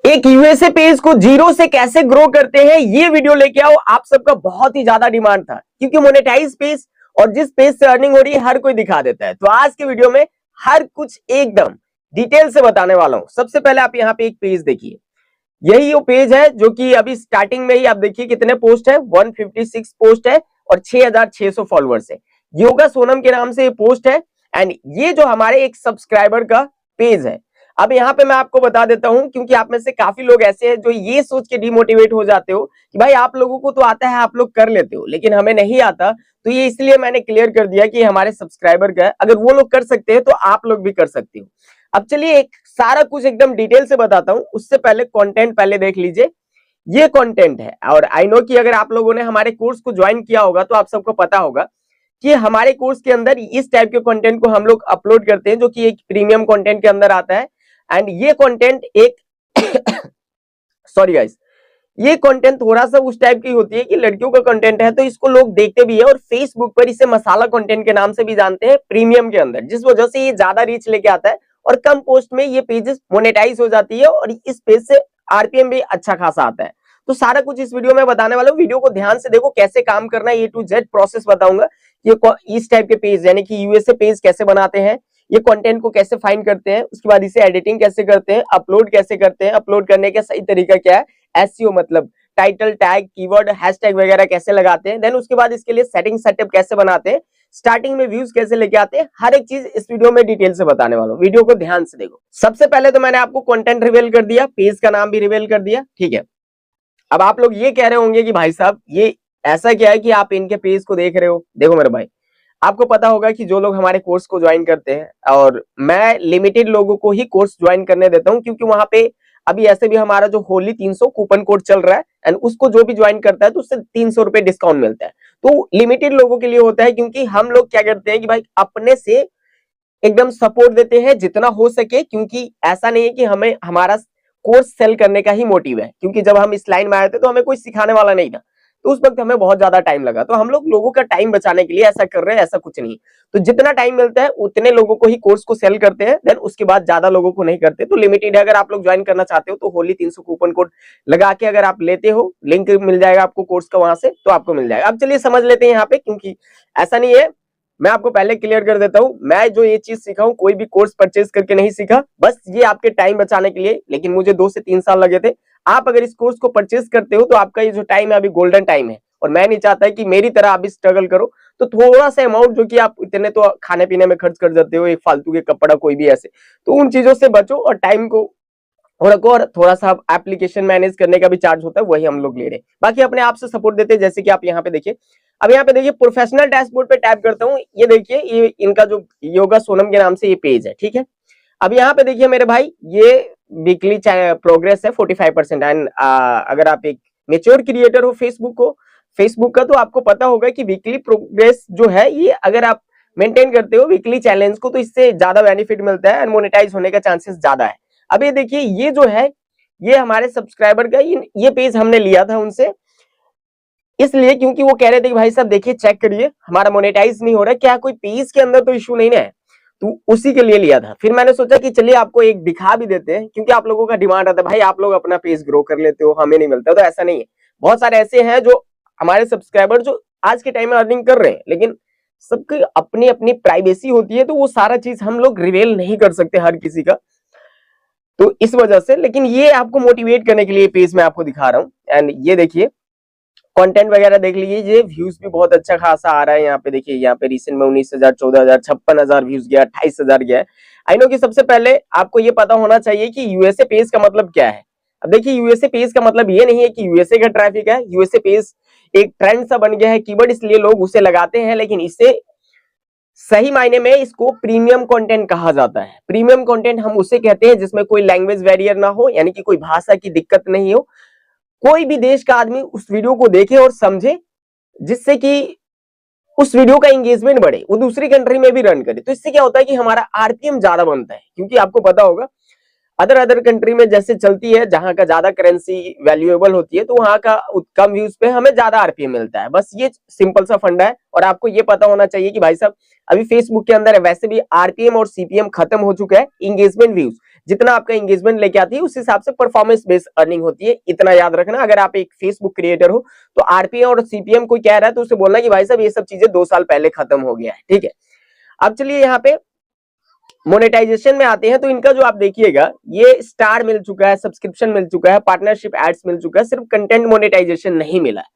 एक USA page को zero से कैसे ग्रो करते हैं, ये वीडियो लेके आओ। आप सबका बहुत ही ज्यादा डिमांड था, क्योंकि मोनेटाइज पेज और जिस पेज से अर्निंग हो रही है हर कोई दिखा देता है। तो आज के वीडियो में हर कुछ एकदम डिटेल से बताने वाला हूं। सबसे पहले आप यहाँ पे एक पेज देखिए, यही वो पेज है जो कि अभी स्टार्टिंग में ही आप देखिए कितने पोस्ट है, 156 पोस्ट है और 6600 फॉलोअर्स है। योगा सोनम के नाम से ये पोस्ट है एंड ये जो हमारे एक सब्सक्राइबर का पेज है। अब यहाँ पे मैं आपको बता देता हूं, क्योंकि आप में से काफी लोग ऐसे हैं जो ये सोच के डिमोटिवेट हो जाते हो कि भाई आप लोगों को तो आता है, आप लोग कर लेते हो, लेकिन हमें नहीं आता। तो ये इसलिए मैंने क्लियर कर दिया कि हमारे सब्सक्राइबर का है, अगर वो लोग कर सकते हैं तो आप लोग भी कर सकते हो। अब चलिए एक सारा कुछ एकदम डिटेल से बताता हूं। उससे पहले कंटेंट पहले देख लीजिए, ये कंटेंट है। और आई नो कि अगर आप लोगों ने हमारे कोर्स को ज्वाइन किया होगा तो आप सबको पता होगा कि हमारे कोर्स के अंदर इस टाइप के कंटेंट को हम लोग अपलोड करते हैं, जो कि एक प्रीमियम कंटेंट के अंदर आता है। एंड ये कंटेंट एक सॉरी गाइस, ये कंटेंट थोड़ा सा उस टाइप की होती है कि लड़कियों का कंटेंट है, तो इसको लोग देखते भी है और फेसबुक पर इसे मसाला कंटेंट के नाम से भी जानते हैं प्रीमियम के अंदर, जिस वजह से ये ज्यादा रीच लेके आता है और कम पोस्ट में ये पेजेस मोनेटाइज हो जाती है और इस पेज से आरपीएम भी अच्छा खासा आता है। तो सारा कुछ इस वीडियो में बताने वाला हूँ। वीडियो को ध्यान से देखो, कैसे काम करना है, A to Z प्रोसेस बताऊंगा। ये इस टाइप के पेज यानी कि यूएसए पेज कैसे बनाते हैं, ये कंटेंट को कैसे फाइंड करते हैं, उसके बाद इसे एडिटिंग कैसे करते हैं, अपलोड कैसे करते हैं, अपलोड करने का सही तरीका क्या है, एसईओ मतलब टाइटल टैग कीवर्ड हैशटैग वगैरह कैसे लगाते हैं, देन उसके बाद इसके लिए सेटिंग सेटअप कैसे बनाते हैं, स्टार्टिंग में व्यूज कैसे लेके आते हैं, हर एक चीज इस वीडियो में डिटेल से बताने वाला हूं। वीडियो को ध्यान से देखो। सबसे पहले तो मैंने आपको कंटेंट रिवील कर दिया, पेज का नाम भी रिवील कर दिया, ठीक है। अब आप लोग ये कह रहे होंगे कि भाई साहब ये ऐसा क्या है कि आप इनके पेज को देख रहे हो। देखो मेरे भाई, आपको पता होगा कि जो लोग हमारे कोर्स को ज्वाइन करते हैं, और मैं लिमिटेड लोगों को ही कोर्स ज्वाइन करने देता हूं, क्योंकि वहां पे अभी ऐसे भी हमारा जो होली 300 कूपन कोड चल रहा है एंड उसको जो भी ज्वाइन करता है तो उससे 300 रुपए डिस्काउंट मिलता है। तो लिमिटेड लोगों के लिए होता है, क्योंकि हम लोग क्या करते हैं कि भाई अपने से एकदम सपोर्ट देते हैं जितना हो सके, क्योंकि ऐसा नहीं है कि हमें हमारा कोर्स सेल करने का ही मोटिव है, क्योंकि जब हम इस लाइन में आए थे तो हमें कोई सिखाने वाला नहीं था, तो उस वक्त हमें बहुत ज्यादा टाइम लगा। तो हम लोग लोगों का टाइम बचाने के लिए ऐसा कर रहे हैं, ऐसा कुछ नहीं। तो जितना टाइम मिलता है उतने लोगों को ही कोर्स को सेल करते हैं, देन उसके बाद ज्यादा लोगों को नहीं करते। तो लिमिटेड है, अगर आप लोग ज्वाइन करना चाहते हो तो होली 300 कूपन कोड लगा के अगर आप लेते हो, लिंक मिल जाएगा आपको कोर्स का, वहां से तो आपको मिल जाएगा। अब चलिए समझ लेते हैं यहाँ पे, क्योंकि ऐसा नहीं है, मैं आपको पहले क्लियर कर देता हूं, मैं जो ये चीज सीखा हूं कोई भी कोर्स परचेज करके नहीं सीखा, बस ये आपके टाइम बचाने के लिए। लेकिन मुझे 2 से 3 साल लगे थे। आप अगर इस कोर्स को परचेज करते हो तो आपका ये जो टाइम है अभी गोल्डन टाइम है, और मैं नहीं चाहता कि मेरी तरह आप भी स्ट्रगल करो। तो थोड़ा सा अमाउंट जो कि आप इतने तो खाने पीने में खर्च कर जाते हो, एक फालतू के कपड़ा कोई भी ऐसे, तो उन चीजों से बचो और टाइम को रखो। और थोड़ा सा एप्लीकेशन मैनेज करने का भी चार्ज होता है, वही हम लोग ले रहे हैं, बाकी अपने आप से सपोर्ट देते हैं। जैसे कि आप यहाँ पे देखिए, अब यहाँ पे देखिए प्रोफेशनल डैशबोर्ड पे टैप करता हूँ, ये देखिए ये इनका जो योगा सोनम के नाम से ये पेज है, ठीक है। अब यहाँ पे देखिए मेरे भाई, ये वीकली प्रोग्रेस है 45%। एंड अगर आप एक मेच्योर क्रिएटर हो फेसबुक का, तो आपको पता होगा कि वीकली प्रोग्रेस जो है ये अगर आप मेंटेन करते हो वीकली चैलेंज को, तो इससे ज्यादा बेनिफिट मिलता है एंड मोनेटाइज होने का चांसेस ज्यादा है। अब ये देखिए, ये जो है ये हमारे सब्सक्राइबर का ये पेज हमने लिया था उनसे, इसलिए क्योंकि वो कह रहे थे कि भाई साहब देखिए चेक करिए हमारा मोनेटाइज नहीं हो रहा है, क्या कोई पेज के अंदर तो इशू नहीं ना है, तो उसी के लिए लिया था। फिर मैंने सोचा कि चलिए आपको एक दिखा भी देते हैं, क्योंकि आप लोगों का डिमांड आता है भाई आप लोग अपना पेज ग्रो कर लेते हो, हमें नहीं मिलता। तो ऐसा नहीं है, बहुत सारे ऐसे हैं जो हमारे सब्सक्राइबर जो आज के टाइम में अर्निंग कर रहे हैं, लेकिन सबकी अपनी अपनी प्राइवेसी होती है, तो वो सारा चीज हम लोग रिवील नहीं कर सकते हर किसी का, तो इस वजह से। लेकिन ये आपको मोटिवेट करने के लिए पेज मैं आपको दिखा रहा हूँ। एंड ये देखिए कंटेंट वगैरह देख लीजिए, ये व्यूज भी बहुत अच्छा खासा आ रहा है। यहाँ पे देखिए, यहाँ पे रिसेंट में 19,000, 14,000, 56,000 व्यूज गया, 28,000 गया है। आई नो कि सबसे पहले आपको ये पता होना चाहिए कि यूएसए पेज का मतलब क्या है। अब देखिए, यूएसए पेज का मतलब ये नहीं है कि यूएसए का ट्रैफिक है। यूएसए पेज एक ट्रेंड सा बन गया है कीवर्ड, इसलिए लोग उसे लगाते हैं, लेकिन इससे सही मायने में इसको प्रीमियम कंटेंट कहा जाता है। प्रीमियम कंटेंट हम उसे कहते हैं जिसमें कोई लैंग्वेज बैरियर ना हो, यानी कि कोई भाषा की दिक्कत नहीं हो, कोई भी देश का आदमी उस वीडियो को देखे और समझे, जिससे कि उस वीडियो का एंगेजमेंट बढ़े, वो दूसरी कंट्री में भी रन करे। तो इससे क्या होता है कि हमारा आरपीएम ज्यादा बनता है, क्योंकि आपको पता होगा अदर कंट्री में जैसे चलती है, जहां का ज्यादा करेंसी वैल्यूएबल होती है, तो वहां का कम व्यूज पे हमें ज्यादा आरपीएम मिलता है। बस ये सिंपल सा फंडा है। और आपको ये पता होना चाहिए कि भाई साहब अभी फेसबुक के अंदर वैसे भी आरपीएम और सीपीएम खत्म हो चुका है, इंगेजमेंट व्यूज जितना आपका एंगेजमेंट लेके आती है उस हिसाब से परफॉर्मेंस बेस्ड अर्निंग होती है, इतना याद रखना। अगर आप एक फेसबुक क्रिएटर हो तो आरपीएम और सीपीएम कोई कह रहा है तो उसे बोलना कि भाई साहब ये सब चीजें 2 साल पहले खत्म हो गया है, ठीक है। अब चलिए यहाँ पे मोनेटाइजेशन में आते हैं। तो इनका जो आप देखिएगा ये स्टार मिल चुका है, सब्सक्रिप्शन मिल चुका है, पार्टनरशिप एड्स मिल चुका है, सिर्फ कंटेंट मोनेटाइजेशन नहीं मिला है।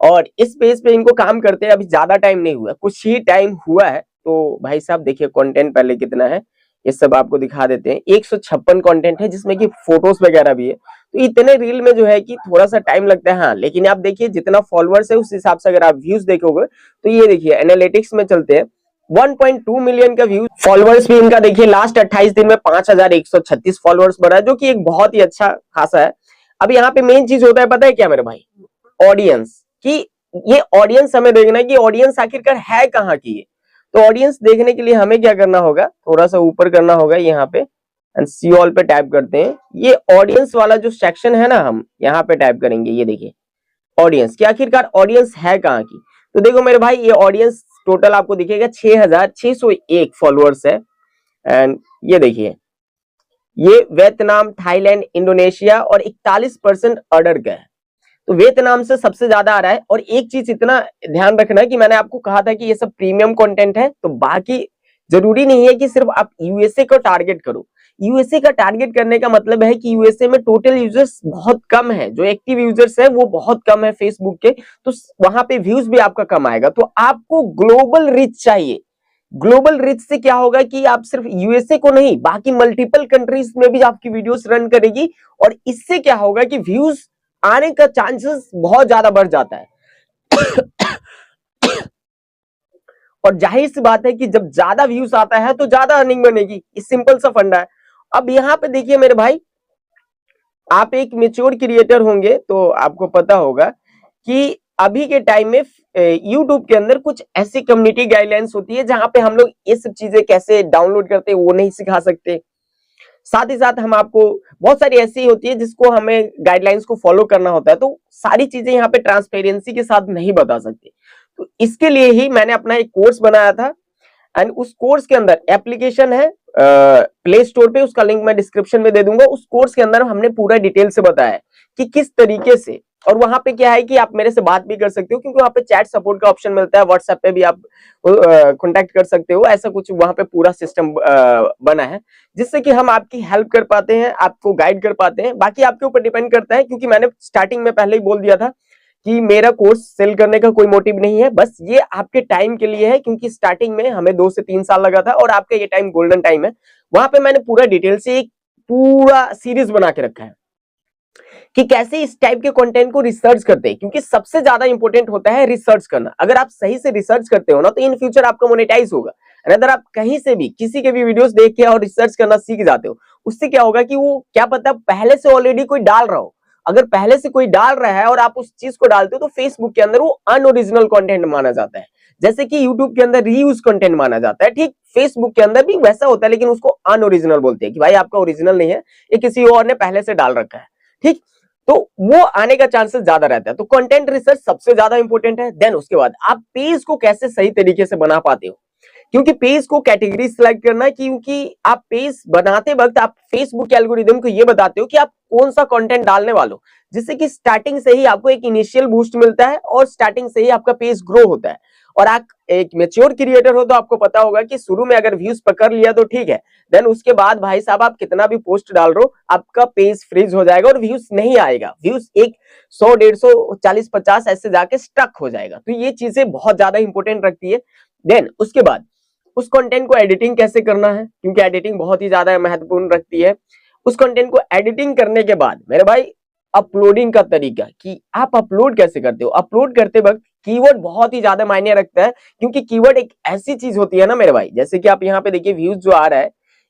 और इस पेज पे इनको काम करते हैं अभी ज्यादा टाइम नहीं हुआ, कुछ ही टाइम हुआ है। तो भाई साहब देखिए कंटेंट पहले कितना है, ये सब आपको दिखा देते हैं। 156 कंटेंट है जिसमें कि फोटोज वगैरह भी है। तो इतने रील में जो है कि थोड़ा सा टाइम लगता है, हाँ। लेकिन आप देखिए जितना फॉलोअर्स है उस हिसाब से अगर आप व्यूज देखोगे तो ये देखिए एनालिटिक्स में चलते हैं 1.2 मिलियन का व्यू। फॉलोअर्स भी इनका देखिए लास्ट 28 दिन में 5136 फॉलोअर्स बढ़ा है, जो कि एक बहुत ही अच्छा खासा है। अब यहाँ पे मेन चीज होता है पता है क्या मेरे भाई, ऑडियंस की। ये ऑडियंस हमें देखना है कि ऑडियंस आखिरकार है कहाँ की। तो ऑडियंस देखने के लिए हमें क्या करना होगा, थोड़ा सा ऊपर करना होगा यहाँ पे एंड सी ऑल पे टैप करते हैं। ये ऑडियंस वाला जो सेक्शन है ना, हम यहाँ पे टैप करेंगे। ये देखिए ऑडियंस की, आखिरकार ऑडियंस है कहाँ की। तो देखो मेरे भाई ये ऑडियंस टोटल आपको दिखेगा 6601 फॉलोअर्स है। एंड ये देखिए ये वियतनाम, थाईलैंड, इंडोनेशिया और 41% ऑर्डर का है। तो वियतनाम से सबसे ज्यादा आ रहा है। और एक चीज इतना ध्यान रखना कि मैंने आपको कहा था कि ये सब प्रीमियम कंटेंट है, तो बाकी जरूरी नहीं है कि सिर्फ आप यूएसए को टारगेट करो। यूएसए का टारगेट करने का मतलब है कि यूएसए में टोटल यूजर्स बहुत कम है, जो एक्टिव यूजर्स है वो बहुत कम है फेसबुक के, तो वहां पे व्यूज भी आपका कम आएगा। तो आपको ग्लोबल रीच चाहिए। ग्लोबल रीच से क्या होगा कि आप सिर्फ यूएसए को नहीं, बाकी मल्टीपल कंट्रीज में भी आपकी वीडियोस रन करेगी। और इससे क्या होगा कि व्यूज आने का चांसेस बहुत ज्यादा बढ़ जाता है। और जाहिर सी बात है कि जब ज्यादा व्यूज आता है तो ज्यादा अर्निंग बनेगी, ये सिंपल सा फंडा है। अब यहाँ पे देखिए मेरे भाई, आप एक मेच्योर क्रिएटर होंगे तो आपको पता होगा कि अभी के टाइम में यूट्यूब के अंदर कुछ ऐसी कम्युनिटी गाइडलाइंस होती है जहां पे हम लोग ये सब चीजें कैसे डाउनलोड करते हैं वो नहीं सिखा सकते। साथ ही साथ हम आपको बहुत सारी ऐसी होती है जिसको हमें गाइडलाइंस को फॉलो करना होता है, तो सारी चीजें यहाँ पे ट्रांसपेरेंसी के साथ नहीं बता सकते। तो इसके लिए ही मैंने अपना एक कोर्स बनाया था। एंड उस कोर्स के अंदर एप्लीकेशन है प्ले स्टोर पे, उसका लिंक मैं डिस्क्रिप्शन में दे दूंगा। उस कोर्स के अंदर हमने पूरा डिटेल से बताया कि किस तरीके से, और वहां पे क्या है कि आप मेरे से बात भी कर सकते हो क्योंकि वहां पे चैट सपोर्ट का ऑप्शन मिलता है, व्हाट्सएप पे भी आप कांटेक्ट कर सकते हो। ऐसा कुछ वहां पे पूरा सिस्टम बना है जिससे कि हम आपकी हेल्प कर पाते हैं, आपको गाइड कर पाते हैं। बाकी आपके ऊपर डिपेंड करता है, क्योंकि मैंने स्टार्टिंग में पहले ही बोल दिया था कि मेरा कोर्स सेल करने का कोई मोटिव नहीं है, बस ये आपके टाइम के लिए है, क्योंकि स्टार्टिंग में हमें 2 से 3 साल लगा था और आपका ये टाइम गोल्डन टाइम है। वहां पे मैंने पूरा डिटेल से एक पूरा सीरीज बना के रखा है कि कैसे इस टाइप के कंटेंट को रिसर्च करते हैं, क्योंकि सबसे ज्यादा इंपॉर्टेंट होता है रिसर्च करना। अगर आप सही से रिसर्च करते हो ना तो इन फ्यूचर आपका मोनेटाइज होगा। अगर आप कहीं से भी किसी के भी वीडियोस देख के और रिसर्च करना सीख जाते हो, उससे क्या होगा कि वो क्या पता पहले से ऑलरेडी कोई डाल रहा हो। अगर पहले से कोई डाल रहा है और आप उस चीज को डालते हो तो फेसबुक के अंदर वो अनओरिजिनल कंटेंट माना जाता है। जैसे कि यूट्यूब के अंदर रीयूज कंटेंट माना जाता है, ठीक फेसबुक के अंदर भी वैसा होता है, लेकिन उसको अनओरिजिनल बोलते हैं कि भाई आपका ओरिजिनल नहीं है, ये किसी और ने पहले से डाल रखा है, ठीक। तो वो आने का चांसेस ज्यादा रहता है। तो कंटेंट रिसर्च सबसे ज्यादा इंपॉर्टेंट है। देन उसके बाद आप पेज को कैसे सही तरीके से बना पाते हो, क्योंकि पेज को कैटेगरी सिलेक्ट करना है, क्योंकि आप पेज बनाते वक्त आप फेसबुक के एल्गोरिदम को ये बताते हो कि आप कौन सा कंटेंट डालने वाले हो, जिससे कि स्टार्टिंग से ही आपको एक इनिशियल बूस्ट मिलता है और स्टार्टिंग से ही आपका पेज ग्रो होता है। और आप एक मैच्योर क्रिएटर हो तो आपको पता होगा कि शुरू में अगर व्यूज पकड़ लिया तो ठीक है, देन उसके बाद भाई साहब आप कितना भी पोस्ट डाल रहे हो आपका पेज फ्रीज हो जाएगा और व्यूज नहीं आएगा। व्यूज एक 100, 150, 40, 50 ऐसे जाके स्टक हो जाएगा। तो ये चीजें बहुत ज्यादा इंपॉर्टेंट रखती है। देन उसके बाद उस कंटेंट को एडिटिंग कैसे करना है, क्योंकि एडिटिंग बहुत ही ज्यादा महत्वपूर्ण रखती है। उस कंटेंट को एडिटिंग करने के बाद मेरे भाई अपलोडिंग का तरीका कि आप अपलोड कैसे करते हो। अपलोड करते वक्त कीवर्ड बहुत ही ज्यादा मायने रखता है, क्योंकि कीवर्ड एक ऐसी चीज होती है ना मेरे भाई, जैसे कि आप यहाँ पे देखिए व्यूज जो आ रहा है,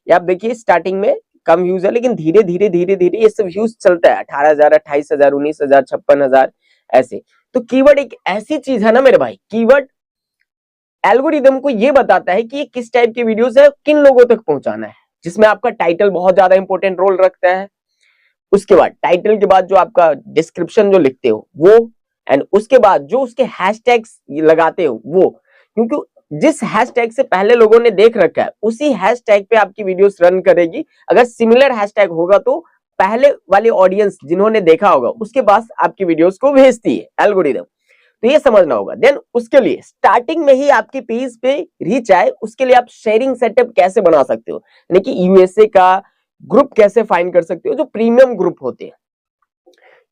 ये आप देखिए स्टार्टिंग में कम व्यूज है, लेकिन धीरे धीरे धीरे धीरे ये सब व्यूज चलता है 18,000, 28,000, 19,000, 56,000 ऐसे। तो कीवर्ड एक ऐसी चीज है ना मेरे भाई, कीवर्ड एल्गोरिदम को ये बताता है कि ये किस टाइप की वीडियोस है, किन लोगों तक पहुंचाना है, जिसमें आपका टाइटल बहुत ज्यादा इंपॉर्टेंट रोल रखता है। उसके बाद टाइटल के बाद जो आपका डिस्क्रिप्शन जो लिखते हो वो, एंड उसके बाद जो उसके हैशटैग्स लगाते हो वो, क्योंकि जिस हैशटैग से पहले लोगों ने देख रखा है उसी हैशटैग पे आपकी वीडियोस रन करेगी। अगर सिमिलर हैशटैग होगा तो पहले वाली ऑडियंस जिन्होंने देखा होगा उसके पास आपकी वीडियोस को भेजती है एल्गोरिदम। तो ये समझना होगा। देन उसके लिए स्टार्टिंग में ही आपकी पेज पे रीच आए उसके लिए आप शेयरिंग सेटअप कैसे बना सकते हो, यानी कि यूएसए का ग्रुप कैसे फाइंड कर सकते हो, जो प्रीमियम ग्रुप होते हैं।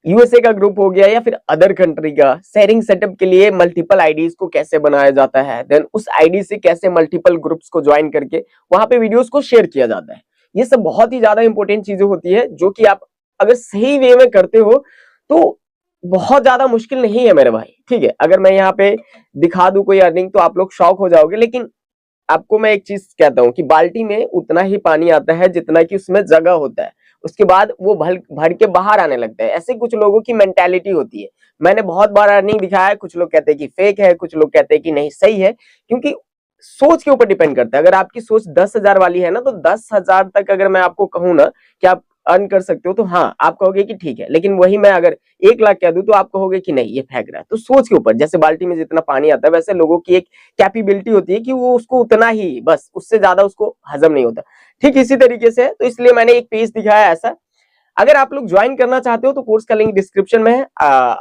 यूएसए का ग्रुप हो गया या फिर अदर कंट्री का, शेयरिंग सेटअप के लिए मल्टीपल आईडीज को कैसे बनाया जाता है, देन उस आईडी से कैसे मल्टीपल ग्रुप्स को ज्वाइन करके वहां पे वीडियोस को शेयर किया जाता है। ये सब बहुत ही ज्यादा इंपॉर्टेंट चीजें होती है जो कि आप अगर सही वे में करते हो तो बहुत ज्यादा मुश्किल नहीं है मेरे भाई। ठीक है, अगर मैं यहाँ पे दिखा दूं कोई अर्निंग तो आप लोग शॉक हो जाओगे, लेकिन आपको मैं एक चीज कहता हूँ कि बाल्टी में उतना ही पानी आता है जितना कि उसमें जगह होता है, उसके बाद वो भर भर के बाहर आने लगता है। ऐसे कुछ लोगों की मेंटालिटी होती है। मैंने बहुत बार अर्निंग दिखाया है, कुछ लोग कहते हैं कि फेक है, कुछ लोग कहते हैं कि नहीं सही है, क्योंकि सोच के ऊपर डिपेंड करता है। अगर आपकी सोच 10,000 वाली है ना तो 10,000 तक अगर मैं आपको कहूँ ना कि आप अर्न कर सकते हो तो हाँ आप कहोगे कि ठीक है, लेकिन वही मैं अगर 1 लाख कह दूं तो आप कहोगे कि नहीं ये फेंक रहा है। तो सोच के ऊपर, जैसे बाल्टी में जितना पानी आता है वैसे लोगों की एक कैपेबिलिटी होती है कि वो उसको उतना ही, बस उससे ज्यादा उसको हजम नहीं होता। ठीक इसी तरीके से है, तो इसलिए मैंने एक पेज दिखाया ऐसा। अगर आप लोग ज्वाइन करना चाहते हो तो कोर्स का लिंक डिस्क्रिप्शन में है।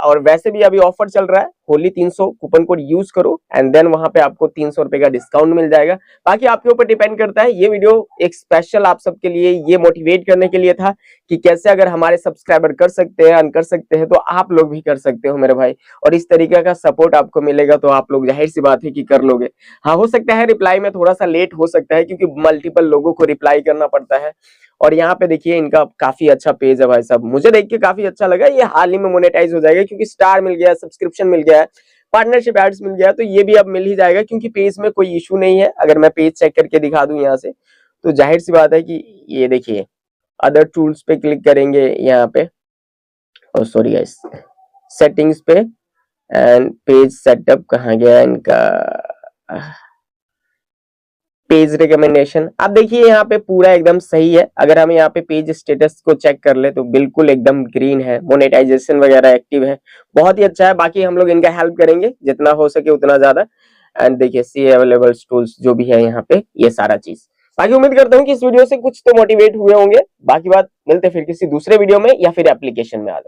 और वैसे भी अभी ऑफर चल रहा है, होली 300 कूपन कोड यूज करो एंड देन वहां पे आपको 300 रुपए का डिस्काउंट मिल जाएगा। बाकी आपके ऊपर डिपेंड करता है। ये वीडियो एक स्पेशल आप सबके लिए, ये मोटिवेट करने के लिए था कि कैसे अगर हमारे सब्सक्राइबर कर सकते हैं, अर्न कर सकते हैं, तो आप लोग भी कर सकते हो मेरे भाई। और इस तरीके का सपोर्ट आपको मिलेगा तो आप लोग जाहिर सी बात है कि कर लोगे। हाँ, हो सकता है रिप्लाई में थोड़ा सा लेट हो सकता है क्योंकि मल्टीपल लोगों को रिप्लाई करना पड़ता है। और यहाँ पे देखिए इनका काफी अच्छा पेज है भाई साहब, मुझे देख के काफी अच्छा लगा। ये हाल ही में मोनेटाइज हो जाएगा क्योंकि स्टार मिल गया, सब्सक्रिप्शन मिल गया है, पार्टनरशिप एड्स मिल गया, तो ये भी अब मिल ही जाएगा क्योंकि पेज में कोई इशू नहीं है। अगर मैं पेज चेक करके दिखा दूं यहाँ से तो जाहिर सी बात है कि ये देखिए अदर टूल्स पे क्लिक करेंगे यहाँ पे, और सॉरी गाइस सेटिंग्स पे, एंड पेज सेटअप कहाँ गया इनका, पेज रिकमेंडेशन। आप देखिए यहाँ पे पूरा एकदम सही है। अगर हम यहाँ पे पेज स्टेटस को चेक कर ले तो बिल्कुल एकदम ग्रीन है, मोनेटाइजेशन वगैरह एक्टिव है, बहुत ही अच्छा है। बाकी हम लोग इनका हेल्प करेंगे जितना हो सके उतना ज्यादा। एंड देखिए सी अवेलेबल टूल्स जो भी है यहाँ पे, ये सारा चीज। बाकी उम्मीद करता हूँ कि इस वीडियो से कुछ तो मोटिवेट हुए होंगे। बाकी बात मिलते फिर किसी दूसरे वीडियो में या फिर एप्लीकेशन में आ जाओ।